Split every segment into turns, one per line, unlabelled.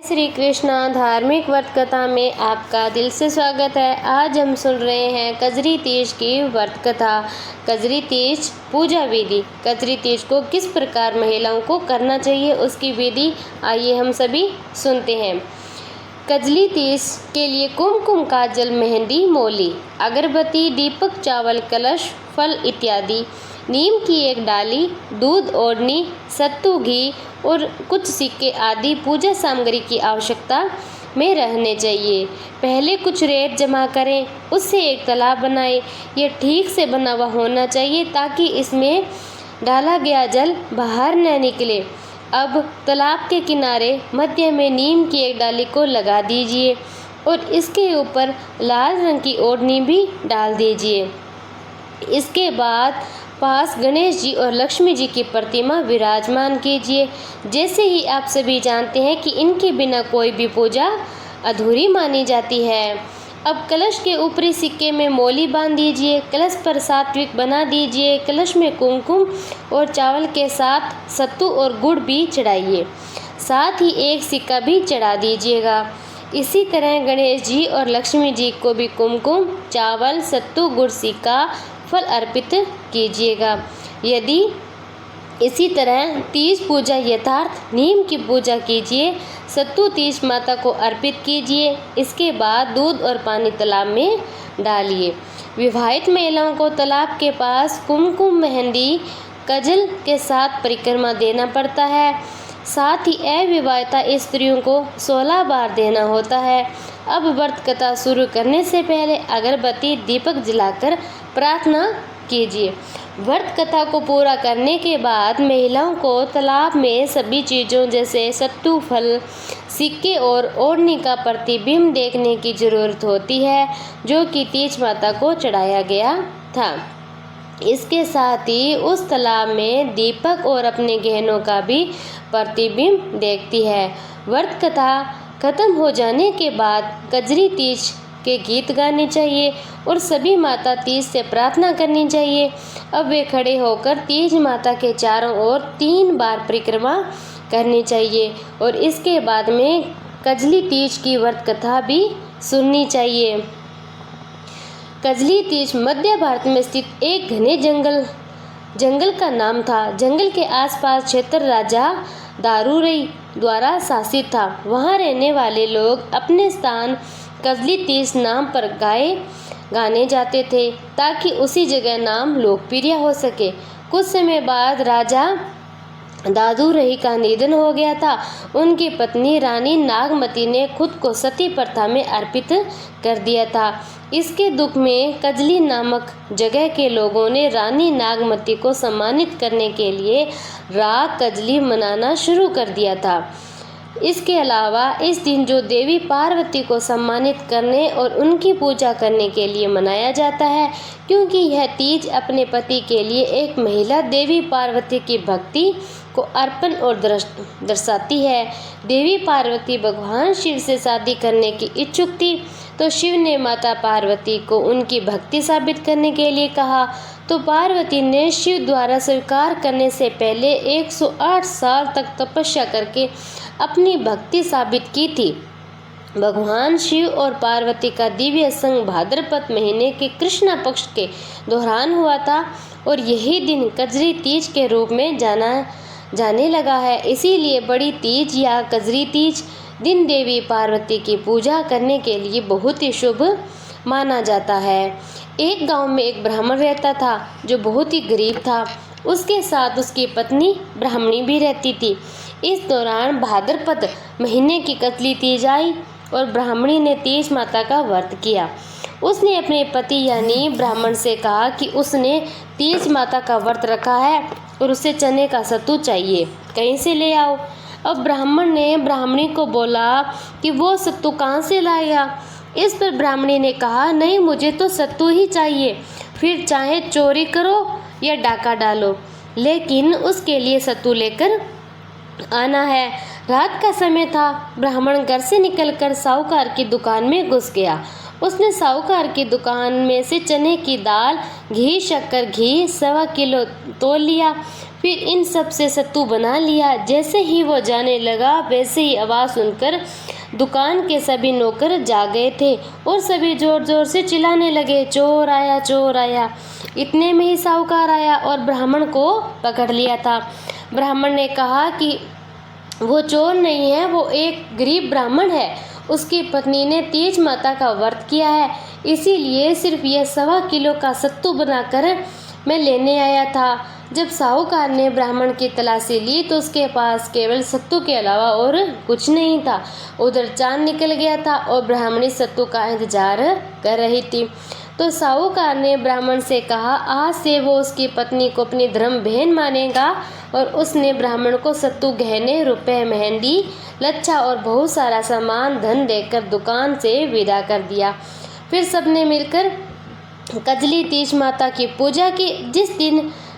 श्री कृष्णा धार्मिक व्रत कथा में आपका दिल से स्वागत है। आज हम सुन रहे हैं कजरी तीज की व्रत कथा। कजरी तीज पूजा विधि। कजरी तीज को किस प्रकार महिलाओं को करना चाहिए उसकी विधि आइए हम सभी सुनते हैं। कजली तीज के लिए कुमकुम, काजल, मेहंदी, मौली, अगरबत्ती, दीपक, चावल, कलश, फल इत्यादि, नीम की एक डाली, दूध, ओढ़नी, सत्तू, घी और कुछ सिक्के आदि पूजा सामग्री की आवश्यकता में रहने चाहिए। पहले कुछ रेत जमा करें, उससे एक तालाब बनाएं। यह ठीक से बना हुआ होना चाहिए ताकि इसमें डाला गया जल बाहर न निकले। अब तालाब के किनारे मध्य में नीम की एक डाली को लगा दीजिए और इसके ऊपर लाल रंग की ओढ़नी भी डाल दीजिए। इसके बाद पास गणेश जी और लक्ष्मी जी की प्रतिमा विराजमान कीजिए। जैसे ही आप सभी जानते हैं कि इनके बिना कोई भी पूजा अधूरी मानी जाती है। अब कलश के ऊपरी सिक्के में मौली बांध दीजिए। कलश पर सात्विक बना दीजिए। कलश में कुमकुम और चावल के साथ सत्तू और गुड़ भी चढ़ाइए। साथ ही एक सिक्का भी चढ़ा दीजिएगा। इसी तरह गणेश जी और लक्ष्मी जी को भी कुमकुम, चावल, सत्तू, गुड़, सिक्का, फल अर्पित कीजिएगा। यदि इसी तरह तीज पूजा यथार्थ नीम की पूजा कीजिए। सत्तू तीज माता को अर्पित कीजिए। इसके बाद दूध और पानी तालाब में डालिए। विवाहित महिलाओं को तालाब के पास कुमकुम, मेहंदी, कजल के साथ परिक्रमा देना पड़ता है। साथ ही अविवाहिता स्त्रियों को 16 बार देना होता है। अब व्रत कथा शुरू करने से पहले अगरबत्ती, दीपक जलाकर प्रार्थना कीजिए। व्रत कथा को पूरा करने के बाद महिलाओं को तालाब में सभी चीज़ों जैसे सत्तू, फल, सिक्के और ओढ़नी का प्रतिबिंब देखने की जरूरत होती है जो कि तीज माता को चढ़ाया गया था। इसके साथ ही उस तालाब में दीपक और अपने गहनों का भी प्रतिबिंब देखती है। व्रत कथा खत्म हो जाने के बाद कजरी तीज के गीत गाने चाहिए और सभी माता तीज से प्रार्थना करनी चाहिए। अब वे खड़े होकर तीज माता के चारों ओर 3 बार परिक्रमा करनी चाहिए और इसके बाद में कजली तीज की व्रत कथा भी सुननी चाहिए। कजली तीज मध्य भारत में स्थित एक घने जंगल का नाम था। जंगल के आसपास क्षेत्र राजा दारूरई द्वारा शासित था। वहां रहने वाले लोग अपने स्थान कजली तीज नाम पर गाने जाते थे ताकि उसी जगह नाम लोकप्रिय हो सके। कुछ समय बाद राजा दादूरही का निधन हो गया था। उनकी पत्नी रानी नागमती ने खुद को सती प्रथा में अर्पित कर दिया था। इसके दुख में कजली नामक जगह के लोगों ने रानी नागमती को सम्मानित करने के लिए राग कजली मनाना शुरू कर दिया था। इसके अलावा इस दिन जो देवी पार्वती को सम्मानित करने और उनकी पूजा करने के लिए मनाया जाता है, क्योंकि यह तीज अपने पति के लिए एक महिला देवी पार्वती की भक्ति को अर्पण और दर्शाती है। देवी पार्वती भगवान शिव से शादी करने की इच्छुक थी, तो शिव ने माता पार्वती को उनकी भक्ति साबित करने के लिए कहा। तो पार्वती ने शिव द्वारा स्वीकार करने से पहले 108 साल तक तपस्या करके अपनी भक्ति साबित की थी। भगवान शिव और पार्वती का दिव्य संग भाद्रपद महीने के कृष्णा पक्ष के दौरान हुआ था और यही दिन कजरी तीज के रूप में जाने लगा है। इसीलिए बड़ी तीज या कजरी तीज दिन देवी पार्वती की पूजा करने के लिए बहुत ही शुभ माना जाता है। एक गांव में एक ब्राह्मण रहता था जो बहुत ही गरीब था। उसके साथ उसकी पत्नी ब्राह्मणी भी रहती थी। इस दौरान भाद्रपद महीने की कजली तीज आई और ब्राह्मणी ने तीज माता का व्रत किया। उसने अपने पति यानी ब्राह्मण से कहा कि उसने तीज माता का व्रत रखा है और उसे चने का सत्तू चाहिए, कहीं से ले आओ। अब ब्राह्मण ने ब्राह्मणी को बोला कि वो सत्तू कहाँ से लाएगा। इस पर ब्राह्मणी ने कहा, नहीं, मुझे तो सत्तू ही चाहिए, फिर चाहे चोरी करो या डाका डालो, लेकिन उसके लिए सत्तू लेकर आना है। रात का समय था। ब्राह्मण घर से निकलकर साहूकार की दुकान में घुस गया। उसने साहूकार की दुकान में से चने की दाल, घी, शक्कर, घी 1.25 किलो तोल लिया। फिर इन सब से सत्तू बना लिया। जैसे ही वो जाने लगा वैसे ही आवाज़ सुनकर दुकान के सभी नौकर जाग गए थे और सभी जोर जोर से चिल्लाने लगे, चोर आया, चोर आया। इतने में ही साहूकार आया और ब्राह्मण को पकड़ लिया था। ब्राह्मण ने कहा कि वो चोर नहीं है, वो एक गरीब ब्राह्मण है। उसकी पत्नी ने तीज माता का व्रत किया है, इसीलिए सिर्फ यह 1.25 किलो का सत्तू बनाकर मैं लेने आया था। जब साहूकार ने ब्राह्मण की तलाशी ली तो उसके पास केवल सत्तू के अलावा और कुछ नहीं था। उधर चांद निकल गया था और ब्राह्मणी सत्तू का इंतजार कर रही थी। तो साहूकार ने ब्राह्मण से कहा, आज से वो उसकी पत्नी को अपनी धर्म बहन मानेगा। और उसने ब्राह्मण को सत्तू, गहने, रुपए, मेहंदी, लच्छा और बहुत सारा सामान धन देकर दुकान से विदा कर दिया। फिर सबने मिलकर कजली तीज माता की पूजा की।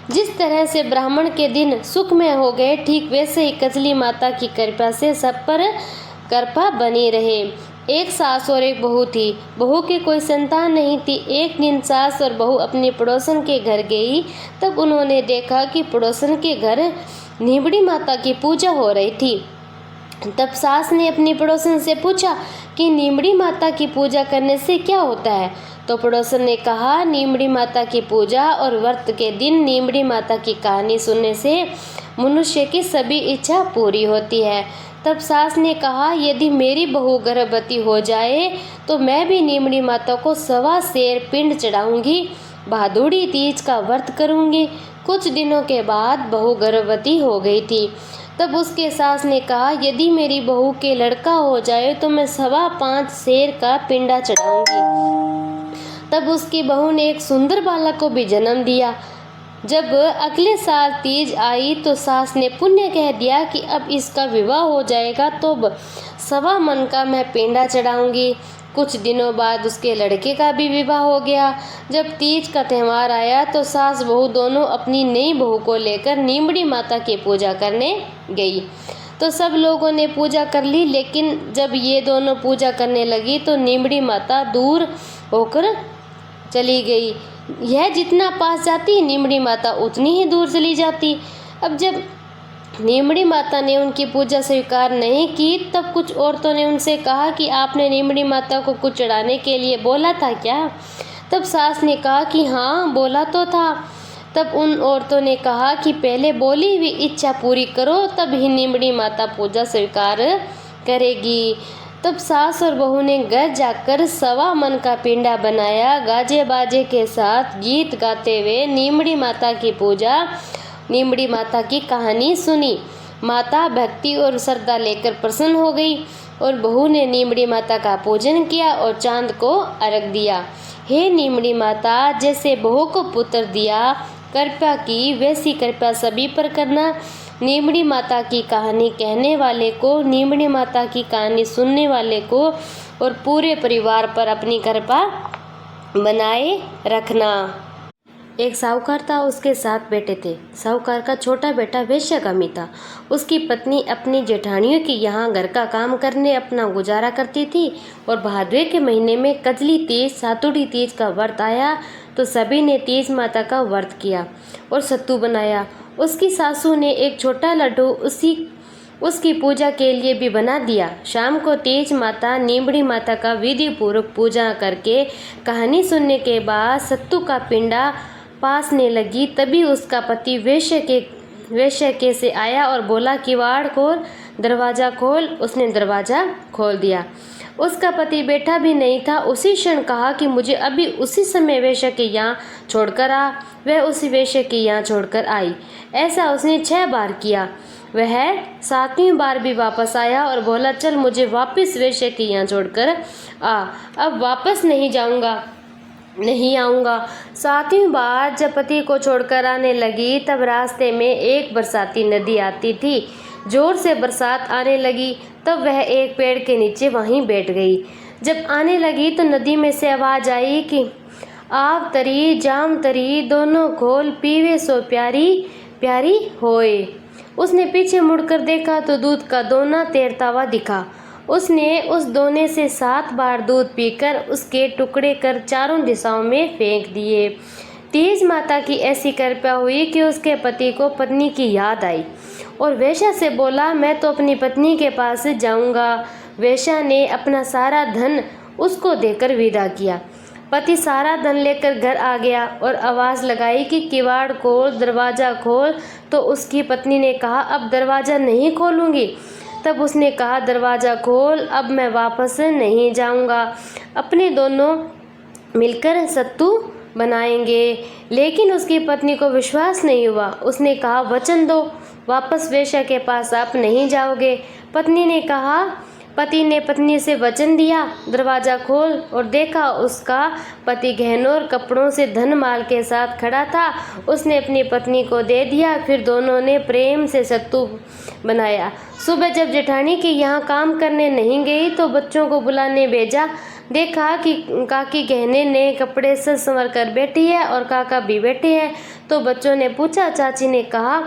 जिस तरह से ब्राह्मण के दिन सुखमय हो गए, ठीक वैसे ही कजली माता की कृपा से सब पर कृपा बनी रहे। एक सास और एक बहू थी। बहू के कोई संतान नहीं थी। एक दिन सास और बहू अपनी पड़ोसन के घर गई। तब उन्होंने देखा कि पड़ोसन के घर नीमड़ी माता की पूजा हो रही थी। तब सास ने अपनी पड़ोसन से पूछा कि नीमड़ी माता की पूजा करने से क्या होता है। तो पड़ोसन ने कहा, नीमड़ी माता की पूजा और व्रत के दिन नीमड़ी माता की कहानी सुनने से मनुष्य की सभी इच्छा पूरी होती है। तब सास ने कहा, यदि मेरी बहू गर्भवती हो जाए तो मैं भी नीमड़ी माता को 1.25 सेर पिंड चढ़ाऊंगी, भादुड़ी तीज का व्रत करूंगी। कुछ दिनों के बाद बहू गर्भवती हो गई थी। तब उसके सास ने कहा, यदि मेरी बहू के लड़का हो जाए तो मैं 5.25 सेर का पिंडा चढ़ाऊंगी। तब उसकी बहू ने एक सुंदर बालक को भी जन्म दिया। जब अगले साल तीज आई तो सास ने पुण्य कह दिया कि अब इसका विवाह हो जाएगा तो 1.25 मन का मैं पेंडा चढ़ाऊंगी। कुछ दिनों बाद उसके लड़के का भी विवाह हो गया। जब तीज का त्यौहार आया तो सास बहू दोनों अपनी नई बहू को लेकर नीमड़ी माता की पूजा करने गई। तो सब लोगों ने पूजा कर ली, लेकिन जब ये दोनों पूजा करने लगी तो नीमड़ी माता दूर होकर चली गई। यह जितना पास जाती नीमड़ी माता उतनी ही दूर चली जाती। अब जब नीमड़ी माता ने उनकी पूजा स्वीकार नहीं की तब कुछ औरतों ने उनसे कहा कि आपने नीमड़ी माता को कुछ चढ़ाने के लिए बोला था क्या। तब सास ने कहा कि हाँ, बोला तो था। तब उन औरतों ने कहा कि पहले बोली हुई इच्छा पूरी करो, तब ही नीमड़ी माता पूजा स्वीकार करेगी। तब सास और बहू ने घर जाकर 1.25 मन का पिंडा बनाया। गाजे बाजे के साथ गीत गाते हुए नीमड़ी माता की पूजा, नीमड़ी माता की कहानी सुनी। माता भक्ति और श्रद्धा लेकर प्रसन्न हो गई और बहू ने नीमड़ी माता का पूजन किया और चांद को अर्घ दिया। हे नीमड़ी माता, जैसे बहू को पुत्र दिया कृपा की, वैसी कृपा सभी पर करना। नीमड़ी माता की कहानी कहने वाले को, नीमड़ी माता की कहानी सुनने वाले को और पूरे परिवार पर अपनी कृपा बनाए रखना। एक साहूकार था, उसके 7 बेटे थे। साहूकार का छोटा बेटा वेश्यागामी था। उसकी पत्नी अपनी जेठानियों के यहाँ घर का काम करने अपना गुजारा करती थी और भादवे के महीने में कजली तीज, सातुड़ी तीज का व्रत आया तो सभी ने तीज माता का व्रत किया और सत्तू बनाया। उसकी सासू ने एक छोटा लड्डू उसकी पूजा के लिए भी बना दिया। शाम को तीज माता, नीमड़ी माता का विधि पूर्वक पूजा करके कहानी सुनने के बाद सत्तू का पिंडा पासने लगी। तभी उसका पति वेश्या के से आया और बोला, किवाड़ खोल, दरवाज़ा खोल। उसने दरवाज़ा खोल दिया। उसका पति बैठा भी नहीं था। उसी क्षण कहा कि मुझे अभी उसी समय वेश्या के यहाँ छोड़कर आ। वह उसी वेश्या के यहाँ छोड़कर आई। ऐसा उसने 6 बार किया। वह 7वीं बार भी वापस आया और बोला, चल मुझे वापस वेश्या के यहाँ छोड़कर आ, अब वापस नहीं आऊँगा। 7वीं बार जब पति को छोड़कर आने लगी तब रास्ते में एक बरसाती नदी आती थी। जोर से बरसात आने लगी तब वह एक पेड़ के नीचे वहीं बैठ गई। जब आने लगी तो नदी में से आवाज़ आई कि आव तरी जाम तरी, दोनों घोल पीवे सो प्यारी प्यारी होए। उसने पीछे मुड़कर देखा तो दूध का दोना तैरता हुआ दिखा। उसने उस दोने से 7 बार दूध पीकर उसके टुकड़े कर चारों दिशाओं में फेंक दिए। तेज माता की ऐसी कृपा हुई कि उसके पति को पत्नी की याद आई और वेश्या से बोला, मैं तो अपनी पत्नी के पास जाऊंगा। वेश्या ने अपना सारा धन उसको देकर विदा किया। पति सारा धन लेकर घर आ गया और आवाज़ लगाई कि किवाड़ खोल, दरवाज़ा खोल। तो उसकी पत्नी ने कहा, अब दरवाज़ा नहीं खोलूँगी। तब उसने कहा, दरवाज़ा खोल, अब मैं वापस नहीं जाऊँगा। अपने दोनों मिलकर सत्तू बनाएंगे। लेकिन उसकी पत्नी को विश्वास नहीं हुआ। उसने कहा, वचन दो, वापस वेश्या के पास आप नहीं जाओगे। पति ने पत्नी से वचन दिया। दरवाज़ा खोल और देखा, उसका पति गहनों और कपड़ों से धन माल के साथ खड़ा था। उसने अपनी पत्नी को दे दिया। फिर दोनों ने प्रेम से सत्तू बनाया। सुबह जब जेठानी के यहाँ काम करने नहीं गई तो बच्चों को बुलाने भेजा। देखा कि काकी गहने नए कपड़े से संवर कर बैठी है और काका भी बैठे हैं। तो बच्चों ने पूछा, चाची ने कहा,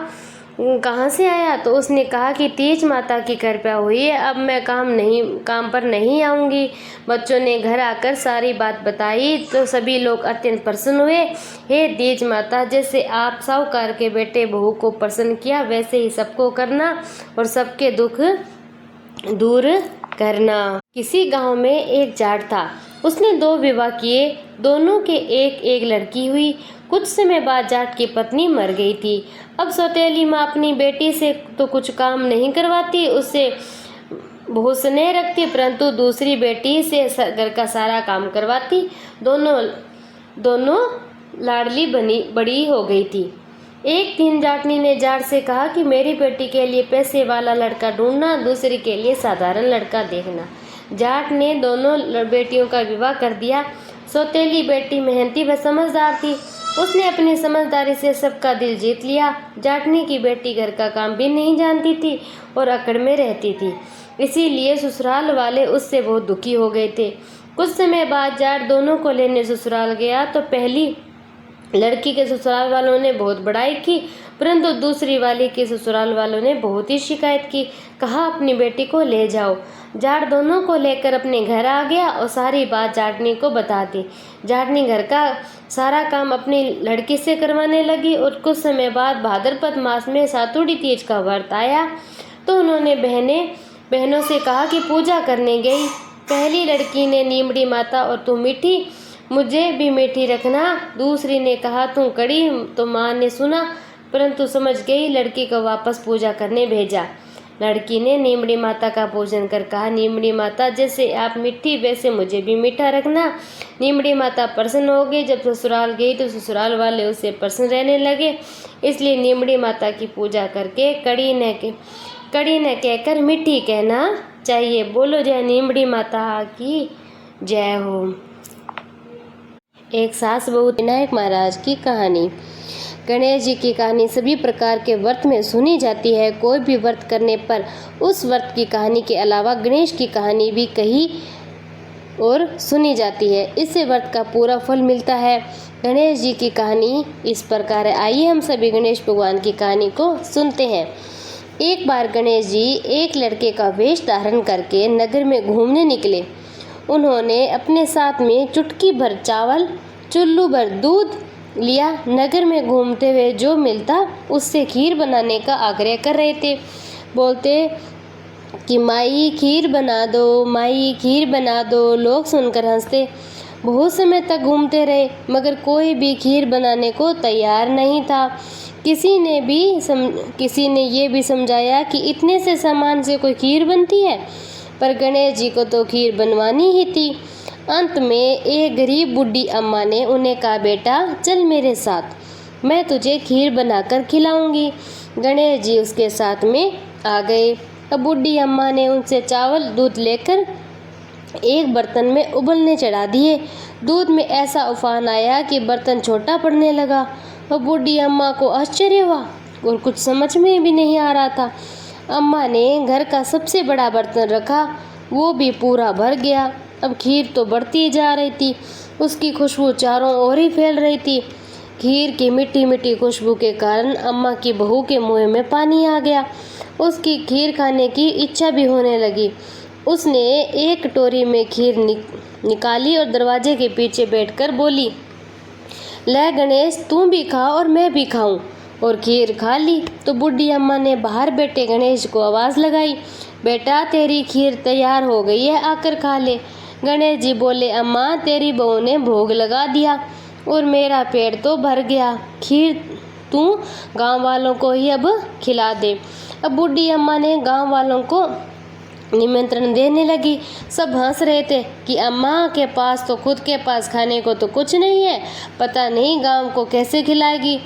कहाँ से आया? तो उसने कहा कि तेज माता की कृपा हुई है, अब मैं काम पर नहीं आऊँगी। बच्चों ने घर आकर सारी बात बताई तो सभी लोग अत्यंत प्रसन्न हुए। हे तेज माता, जैसे आप साहूकार के बेटे बहू को प्रसन्न किया, वैसे ही सबको करना और सबके दुख दूर करना। किसी गांव में एक जाट था। उसने 2 विवाह किए। दोनों के एक एक लड़की हुई। कुछ समय बाद जाट की पत्नी मर गई थी। अब सौतेली माँ अपनी बेटी से तो कुछ काम नहीं करवाती, उससे बहुत स्नेह रखती, परंतु दूसरी बेटी से घर का सारा काम करवाती। दोनों लाडली बड़ी हो गई थी। एक दिन जाटनी ने जाट से कहा कि मेरी बेटी के लिए पैसे वाला लड़का ढूंढना, दूसरी के लिए साधारण लड़का देखना। जाट ने दोनों बेटियों का विवाह कर दिया। सौतेली बेटी मेहनती व समझदार थी। उसने अपनी समझदारी से सबका दिल जीत लिया। जाटनी की बेटी घर का काम भी नहीं जानती थी और अकड़ में रहती थी, इसीलिए ससुराल वाले उससे बहुत दुखी हो गए थे। कुछ समय बाद जाट दोनों को लेने ससुराल गया तो पहली लड़की के ससुराल वालों ने बहुत बड़ाई की, परंतु दूसरी वाली के ससुराल वालों ने बहुत ही शिकायत की। कहा, अपनी बेटी को ले जाओ। जाट दोनों को लेकर अपने घर आ गया और सारी बात जाटनी को बता दी। जाटनी घर का सारा काम अपनी लड़की से करवाने लगी और कुछ समय बाद भाद्रपद मास में सातुड़ी तीज का व्रत आया तो उन्होंने बहनों से कहा कि पूजा करने गई। पहली लड़की ने, नीमड़ी माता और तू मीठी, मुझे भी मीठी रखना। दूसरी ने कहा, तू कड़ी। तो माँ ने सुना परंतु समझ गई, लड़की को वापस पूजा करने भेजा। लड़की ने नीमड़ी माता का पूजन कर कहा, नीमड़ी माता, जैसे आप मीठी वैसे मुझे भी मीठा रखना। नीमड़ी माता प्रसन्न हो गई। जब ससुराल गई तो ससुराल वाले उससे प्रसन्न रहने लगे, इसलिए नीमड़ी माता की पूजा करके कड़ी न कहकर मीठी कहना चाहिए। बोलो जय नीमड़ी माता की जय हो। एक सास बहू विनायक महाराज की कहानी। गणेश जी की कहानी सभी प्रकार के व्रत में सुनी जाती है। कोई भी व्रत करने पर उस व्रत की कहानी के अलावा गणेश की कहानी भी कही और सुनी जाती है। इससे व्रत का पूरा फल मिलता है। गणेश जी की कहानी इस प्रकार है। आइए हम सभी गणेश भगवान की कहानी को सुनते हैं। एक बार गणेश जी एक लड़के का वेश धारण करके नगर में घूमने निकले। उन्होंने अपने साथ में चुटकी भर चावल, चुल्लू भर दूध लिया। नगर में घूमते हुए जो मिलता उससे खीर बनाने का आग्रह कर रहे थे। बोलते कि माई खीर बना दो, माई खीर बना दो। लोग सुनकर हंसते। बहुत समय तक घूमते रहे मगर कोई भी खीर बनाने को तैयार नहीं था। किसी ने ये भी समझाया कि इतने से सामान से कोई खीर बनती है, पर गणेश जी को तो खीर बनवानी ही थी। अंत में एक गरीब बूढ़ी अम्मा ने उन्हें कहा, बेटा चल मेरे साथ, मैं तुझे खीर बनाकर खिलाऊंगी। गणेश जी उसके साथ में आ गए। अब बूढ़ी अम्मा ने उनसे चावल दूध लेकर एक बर्तन में उबलने चढ़ा दिए। दूध में ऐसा उफान आया कि बर्तन छोटा पड़ने लगा और बूढ़ी अम्मा को आश्चर्य हुआ और कुछ समझ में भी नहीं आ रहा था। अम्मा ने घर का सबसे बड़ा बर्तन रखा, वो भी पूरा भर गया। अब खीर तो बढ़ती जा रही थी, उसकी खुशबू चारों ओर ही फैल रही थी। खीर की मीठी मीठी खुशबू के कारण अम्मा की बहू के मुंह में पानी आ गया। उसकी खीर खाने की इच्छा भी होने लगी। उसने एक कटोरी में खीर निकाली और दरवाजे के पीछे बैठकर बोली, ले गणेश, तू भी खा और मैं भी खाऊं। और खीर खा ली तो बूढ़ी अम्मा ने बाहर बैठे गणेश को आवाज़ लगाई, बेटा तेरी खीर तैयार हो गई है, आकर खा ले। गणेश जी बोले, अम्मा तेरी बहू ने भोग लगा दिया और मेरा पेट तो भर गया, खीर तू गांव वालों को ही अब खिला दे। अब बूढ़ी अम्मा ने गांव वालों को निमंत्रण देने लगी। सब हंस रहे थे कि अम्मा के पास तो खुद के पास खाने को तो कुछ नहीं है, पता नहीं गांव को कैसे खिलाएगी,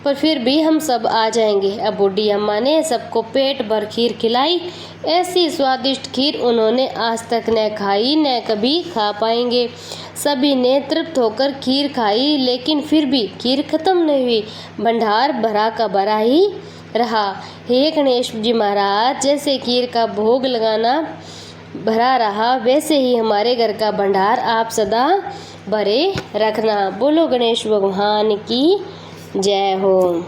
पर फिर भी हम सब आ जाएंगे। अब बूढ़ी अम्मा ने सबको पेट भर खीर खिलाई। ऐसी स्वादिष्ट खीर उन्होंने आज तक न खाई न कभी खा पाएंगे। सभी ने तृप्त होकर खीर खाई, लेकिन फिर भी खीर खत्म नहीं हुई, भंडार भरा का भरा ही रहा। हे गणेश जी महाराज, जैसे खीर का भोग लगाना भरा रहा, वैसे ही हमारे घर का भंडार आप सदा भरे रखना। बोलो गणेश भगवान की जय हो।